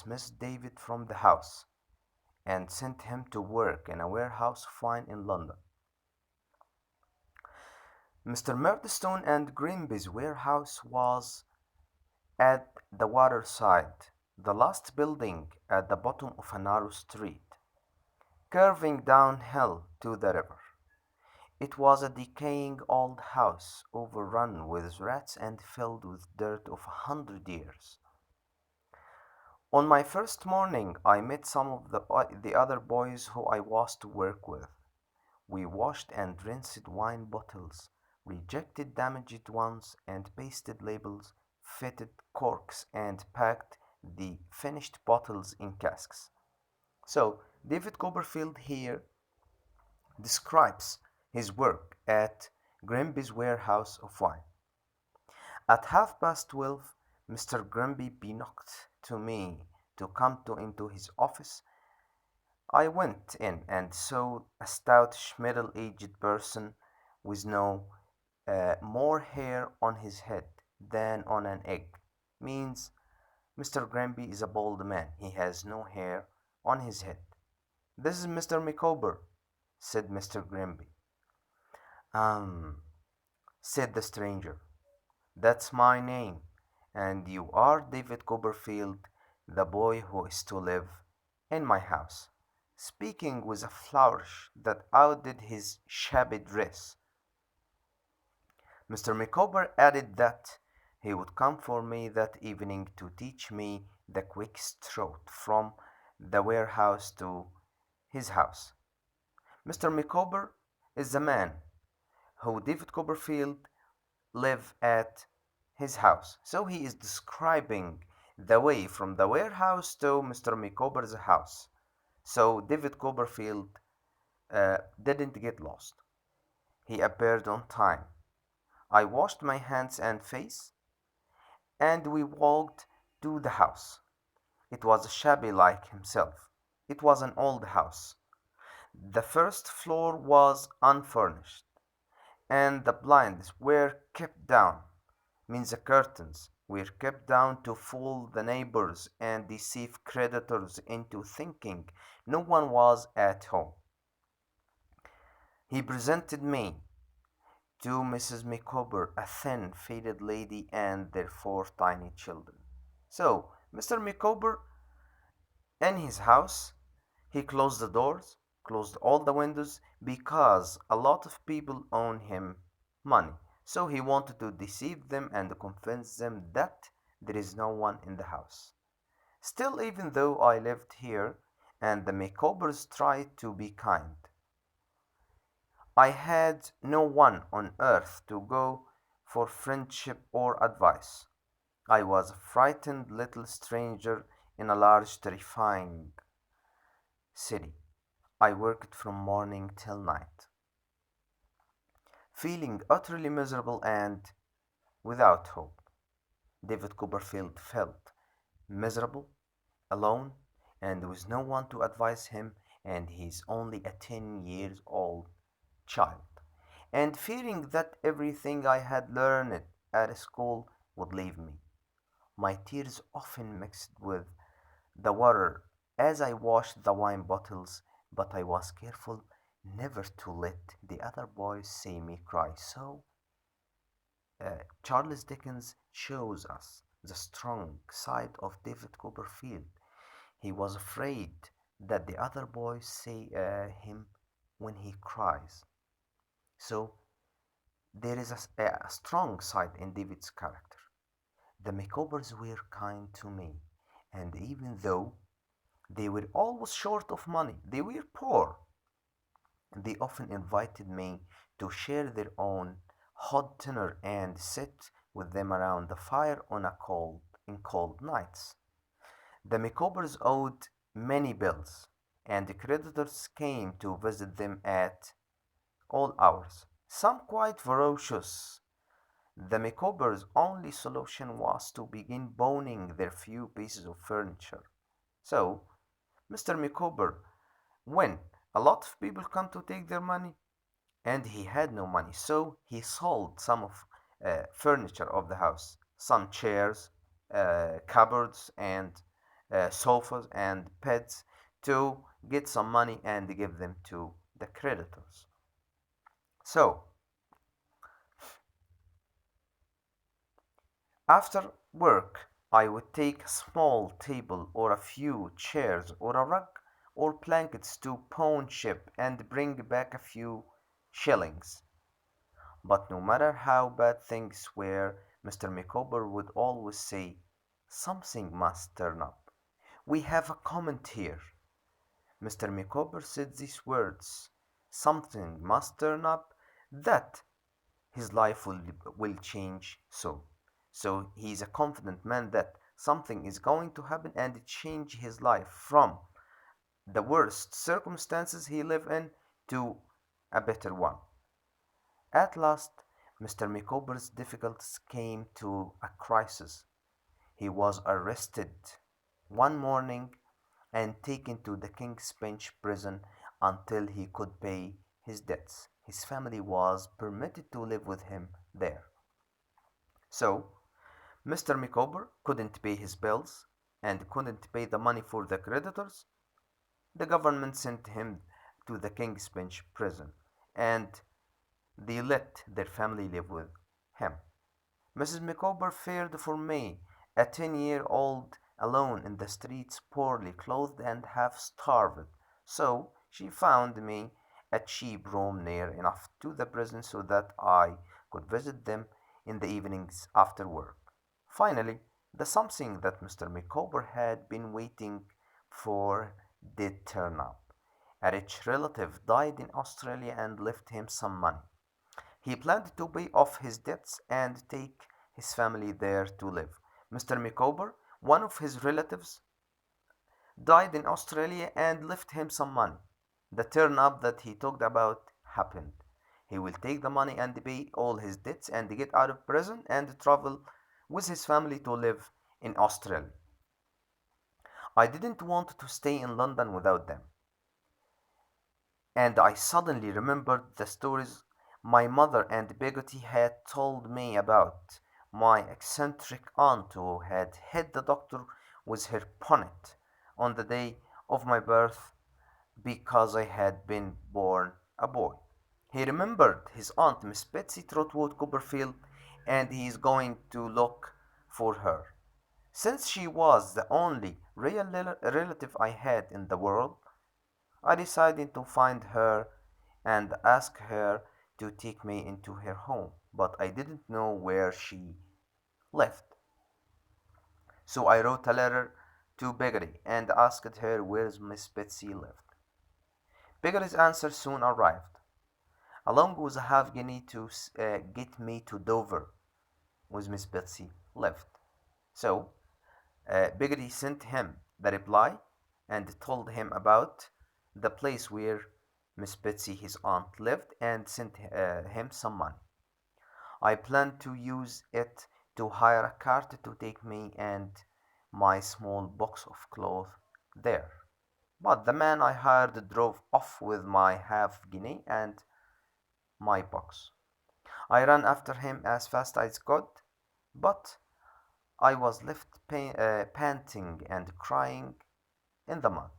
dismissed David from the house and sent him to work in a warehouse fine in London. Mr. Murderstone and Grimby's warehouse was at the waterside, the last building at the bottom of a narrow street, curving downhill to the river. It was a decaying old house, overrun with rats and filled with dirt of 100 years. On my first morning, I met some of the other boys who I was to work with. We washed and rinsed wine bottles, rejected damaged ones, and pasted labels, fitted corks, and packed the finished bottles in casks. So, David Copperfield here describes his work at Grimby's warehouse of wine. At 12:30, Mr. Grimby knocked to me to come into his office. I went in and saw a stoutish middle-aged person with no more hair on his head than on an egg. Means Mr. Grimby is a bald man. He has no hair on his head. This is Mr. Micawber, said Mr. Grimby. Um, said the stranger. That's my name, and you are David Copperfield, the boy who is to live in my house, speaking with a flourish that outdid his shabby dress. Mr. Micawber added that he would come for me that evening to teach me the quickest route from the warehouse to his house. Mr. Micawber is the man who David Copperfield lived at his house. So he is describing the way from the warehouse to Mr. Micawber's house. So David Copperfield didn't get lost. He appeared on time. I washed my hands and face, and we walked to the house. It was shabby like himself. It was an old house. The first floor was unfurnished, and the blinds were kept down. Means the curtains were kept down to fool the neighbors and deceive creditors into thinking no one was at home. He presented me to Mrs. Micawber, a thin, faded lady, and their 4 tiny children. So, Mr. Micawber, in his house, he closed the doors, closed all the windows, because a lot of people owe him money. So he wanted to deceive them and convince them that there is no one in the house. Still, even though I lived here, and the Micawbers tried to be kind, I had no one on earth to go for friendship or advice. I was a frightened little stranger in a large, terrifying city. I worked from morning till night, feeling utterly miserable and without hope. David Copperfield felt miserable, alone, and with no one to advise him, and he's only a 10 years old child, and fearing that everything I had learned at school would leave me. My tears often mixed with the water as I washed the wine bottles, but I was careful never to let the other boys see me cry. So, Charles Dickens shows us the strong side of David Copperfield. He was afraid that the other boys see him when he cries. So, there is a strong side in David's character. The Micawbers were kind to me, and even though they were always short of money, they were poor, they often invited me to share their own hot dinner and sit with them around the fire in cold nights. The Micawbers owed many bills, and the creditors came to visit them at all hours, some quite ferocious. The Micawbers' only solution was to begin boning their few pieces of furniture. So, Mr. Micawber, when a lot of people come to take their money, and he had no money, so he sold some of furniture of the house, some chairs, cupboards, and sofas and beds to get some money and give them to the creditors. So, after work, I would take a small table or a few chairs or a rug or blankets to pawn shop and bring back a few shillings. But no matter how bad things were, Mr. Micawber would always say, "Something must turn up. We have a comment here." Mr. Micawber said these words, "Something must turn up," that his life will change soon. So he's a confident man that something is going to happen and change his life from the worst circumstances he lived in to a better one. At last, Mr. Micawber's difficulties came to a crisis. He was arrested one morning and taken to the King's Bench prison until he could pay his debts. His family was permitted to live with him there. So, Mr. Micawber couldn't pay his bills and couldn't pay the money for the creditors. The government sent him to the King's Bench prison and they let their family live with him. Mrs. Micawber feared for me, a 10-year-old alone in the streets, poorly clothed and half starved. So she found me a cheap room near enough to the prison so that I could visit them in the evenings after work. Finally, the something that Mr. Micawber had been waiting for did turn up. A rich relative died in Australia and left him some money. He planned to pay off his debts and take his family there to live. Mr. Micawber, one of his relatives, died in Australia and left him some money. The turn up that he talked about happened. He will take the money and pay all his debts and get out of prison and travel with his family to live in Australia. I didn't want to stay in London without them. And I suddenly remembered the stories my mother and Peggotty had told me about my eccentric aunt who had hit the doctor with her bonnet on the day of my birth because I had been born a boy. He remembered his aunt, Miss Betsy Trotwood Copperfield, and he is going to look for her. Since she was the only real relative I had in the world, I decided to find her and ask her to take me into her home, but I didn't know where she lived. So I wrote a letter to Peggy and asked her where Miss Betsy lived. Peggy's answer soon arrived, along with a half guinea to get me to Dover, where Miss Betsy lived. So Peggy sent him the reply and told him about the place where Miss Betsy, his aunt, lived and sent him some money. I planned to use it to hire a cart to take me and my small box of clothes there. But the man I hired drove off with my half guinea and my box. I ran after him as fast as I could, but I was left panting and crying in the mud.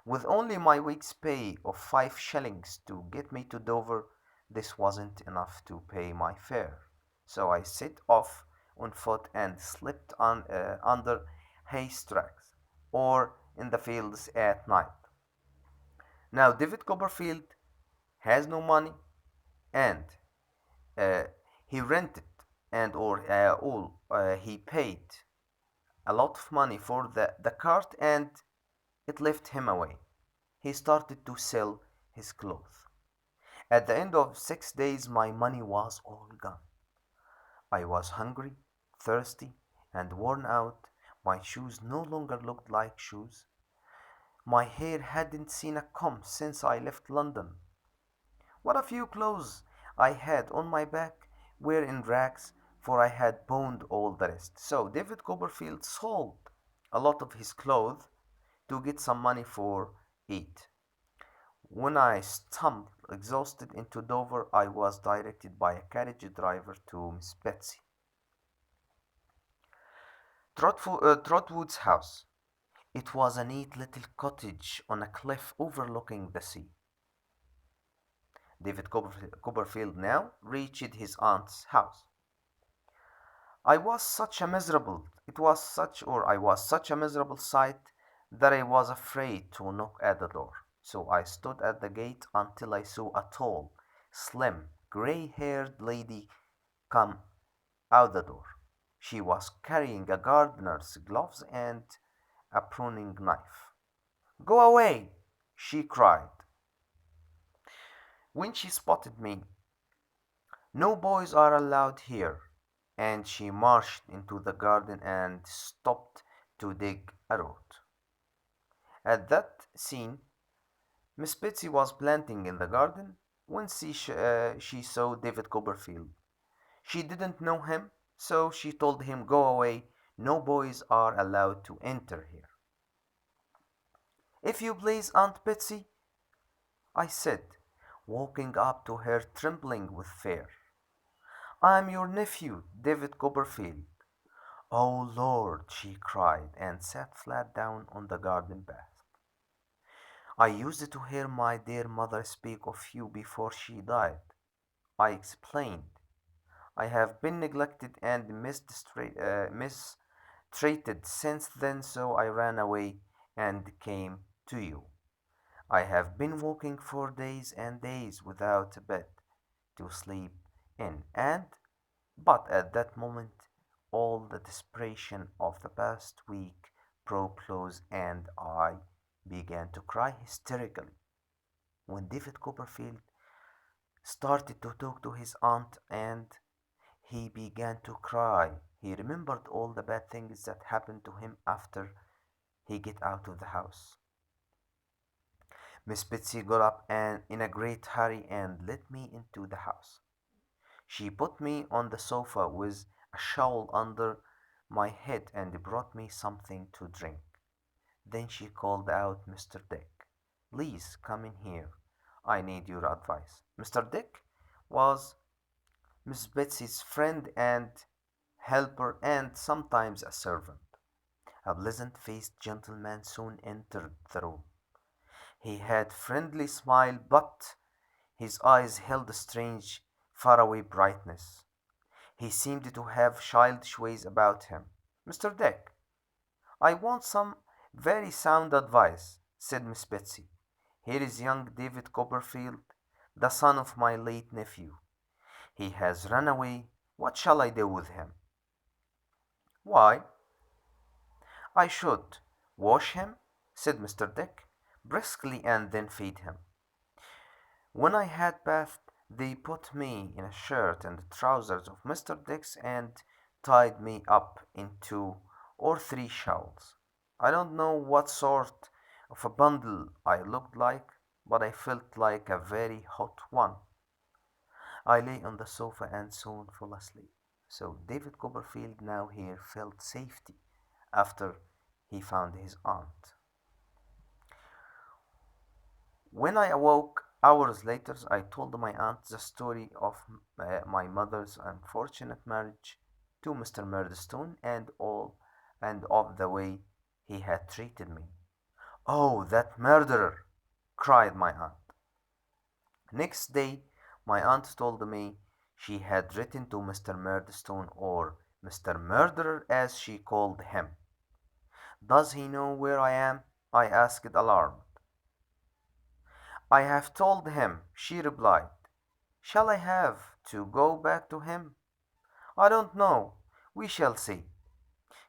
With only my week's pay of 5 shillings to get me to Dover, this wasn't enough to pay my fare. So I set off on foot and slept under haystacks or in the fields at night. Now, David Copperfield has no money and uh, he rented and or all he paid a lot of money for the cart and it left him away. He started to sell his clothes. At the end of 6 days, my money was all gone. I was hungry, thirsty, and worn out. My shoes no longer looked like shoes. My hair hadn't seen a comb since I left London. What a few clothes I had on my back were in rags, for I had pawned all the rest. So David Copperfield sold a lot of his clothes to get some money for it. When I stumbled exhausted into Dover, I was directed by a carriage driver to Miss Betsy Trotwood's house. It was a neat little cottage on a cliff overlooking the sea. Copperfield now reached his aunt's house. I was such a miserable sight that I was afraid to knock at the door. So I stood at the gate until I saw a tall, slim, gray-haired lady come out the door. She was carrying a gardener's gloves and a pruning knife. Go away! She cried. When she spotted me, no boys are allowed here, and she marched into the garden and stopped to dig a root. At that scene, Miss Betsy was planting in the garden when she saw David Copperfield. She didn't know him, so she told him, go away, no boys are allowed to enter here. If you please, Aunt Betsy, I said, walking up to her trembling with fear. I am your nephew, David Copperfield. Oh Lord, she cried and sat flat down on the garden path. I used to hear my dear mother speak of you before she died. I explained. I have been neglected and mistreated since then, so I ran away and came to you. I have been walking for days and days without a bed to sleep in, and but at that moment all the desperation of the past week broke loose and I began to cry hysterically. When David Copperfield started to talk to his aunt and he began to cry. He remembered all the bad things that happened to him after he get out of the house. Miss Betsy got up and in a great hurry and let me into the house. She put me on the sofa with a shawl under my head and brought me something to drink. Then she called out, Mr. Dick, please come in here. I need your advice. Mr. Dick was Miss Betsy's friend and helper and sometimes a servant. A pleasant-faced gentleman soon entered the room. He had friendly smile, but his eyes held a strange, faraway brightness. He seemed to have childish ways about him. Mr. Dick, I want some very sound advice, said Miss Betsy. Here is young David Copperfield, the son of my late nephew. He has run away. What shall I do with him? Why, I should wash him, said Mr. Dick, briskly, and then feed him. When I had bathed, they put me in a shirt and the trousers of Mr. Dick's and tied me up in 2 or 3 shawls. I don't know what sort of a bundle I looked like, but I felt like a very hot one. I lay on the sofa and soon fell asleep. So David Copperfield now here felt safety after he found his aunt. When I awoke hours later, I told my aunt the story of my mother's unfortunate marriage to Mr. Murderstone and of the way he had treated me. Oh, that murderer! Cried my aunt. Next day, my aunt told me she had written to Mr. Murdstone, or Mr. Murderer as she called him. Does he know where I am? I asked, alarmed. I have told him, she replied. Shall I have to go back to him? I don't know. We shall see,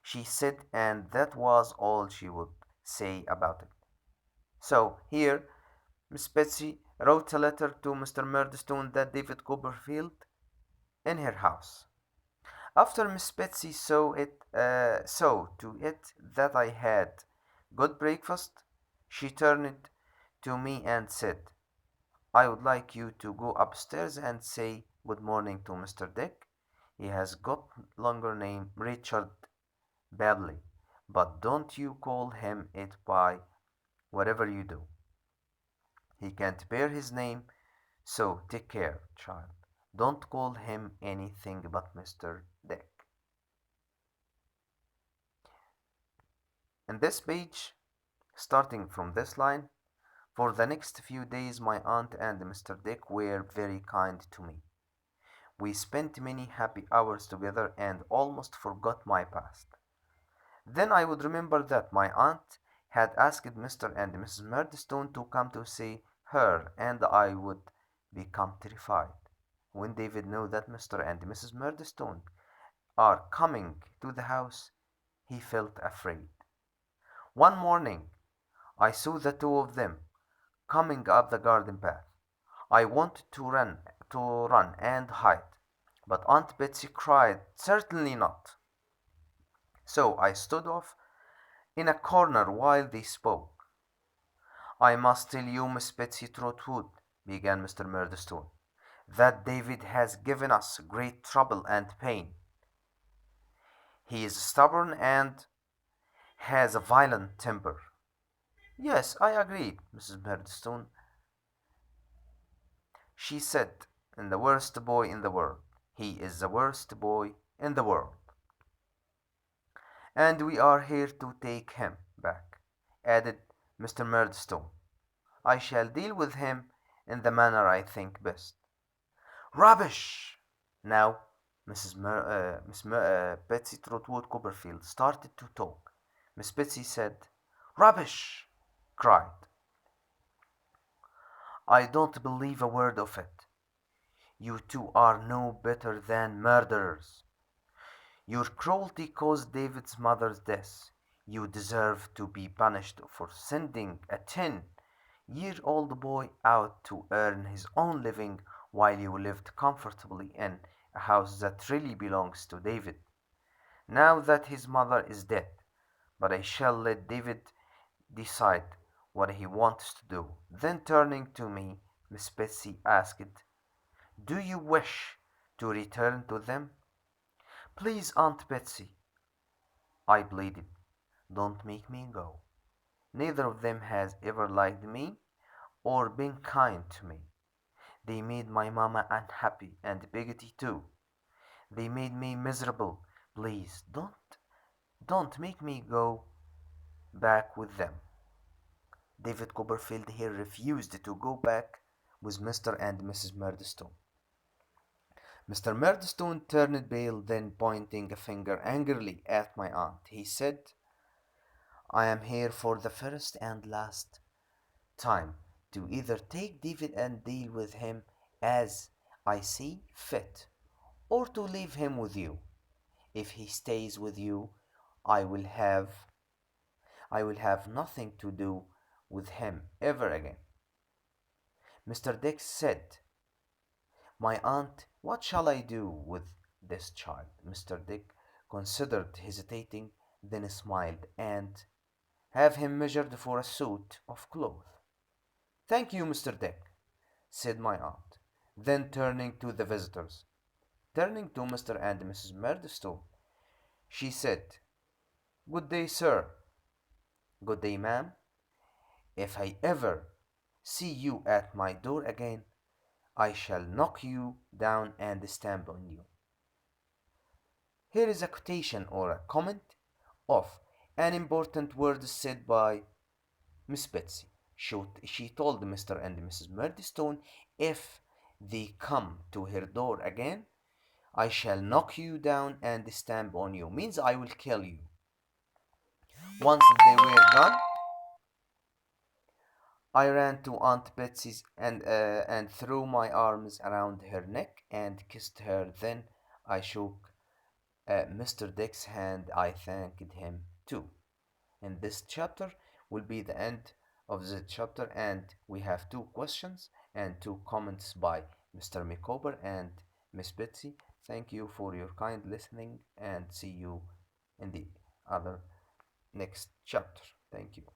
she said, and that was all she would say about it. So here Miss Betsy wrote a letter to Mr. Murdstone that David Copperfield in her house. After Miss Betsy saw to it that I had good breakfast, she turned to me and said, I would like you to go upstairs and say good morning to Mr. Dick. He has got longer name Richard Badley, but don't you call him it by whatever you do. He can't bear his name, so take care, child. Don't call him anything but Mr. Dick. In this page, starting from this line, for the next few days, my aunt and Mr. Dick were very kind to me. We spent many happy hours together and almost forgot my past. Then I would remember that my aunt had asked Mr. and Mrs. Murdstone to come to see her, and I would become terrified. When David knew that Mr. and Mrs. Murdstone are coming to the house, he felt afraid. One morning, I saw the two of them coming up the garden path. I wanted to run and hide, but Aunt Betsy cried, "Certainly not." So I stood off in a corner while they spoke. "I must tell you, Miss Betsy Trotwood," began Mr. Murdstone, "that David has given us great trouble and pain. He is stubborn and has a violent temper." "Yes, I agreed, Mrs. Murdstone," she said, "and the worst boy in the world. He is the worst boy in the world. And we are here to take him back," added Mr. Murdstone. "I shall deal with him in the manner I think best." "Rubbish!" Now Miss Betsy Trotwood Copperfield started to talk. Miss Betsy said, "Rubbish!" cried. "I don't believe a word of it. You two are no better than murderers. Your cruelty caused David's mother's death. You deserve to be punished for sending a 10-year-old boy out to earn his own living while you lived comfortably in a house that really belongs to David. Now that his mother is dead, but I shall let David decide what he wants to do." Then turning to me, Miss Betsy asked, "Do you wish to return to them?" "Please, Aunt Betsy," I pleaded, "don't make me go. Neither of them has ever liked me or been kind to me. They made my mamma unhappy and Biggity too. They made me miserable. Please don't make me go back with them." David Copperfield here refused to go back with Mr. and Mrs. Murdstone. Mr. Murdstone turned pale, then pointing a finger angrily at my aunt, he said, "I am here for the first and last time to either take David and deal with him as I see fit, or to leave him with you. If he stays with you, I will have I will have nothing to do with him ever again." Mr. Dick said, "My aunt, what shall I do with this child?" Mr. Dick considered, hesitating, then smiled, and "Have him measured for a suit of clothes." "Thank you, Mr. Dick," said my aunt. Then turning to Mr. and Mrs. Murdstone, she said, "Good day, sir." "Good day, ma'am. If I ever see you at my door again, I shall knock you down and stamp on you." Here is a quotation or a comment of an important word said by Miss Betsy. She told Mr. and Mrs. Murdstone, "If they come to her door again, I shall knock you down and stamp on you," means I will kill you. Once they were gone, I ran to Aunt Betsy's and threw my arms around her neck and kissed her. Then I shook Mr. Dick's hand. I thanked him too. And this chapter will be the end of the chapter, and we have two questions and two comments by Mr. Mikober and Miss Betsy. Thank you for your kind listening, and see you in the other next chapter. Thank you.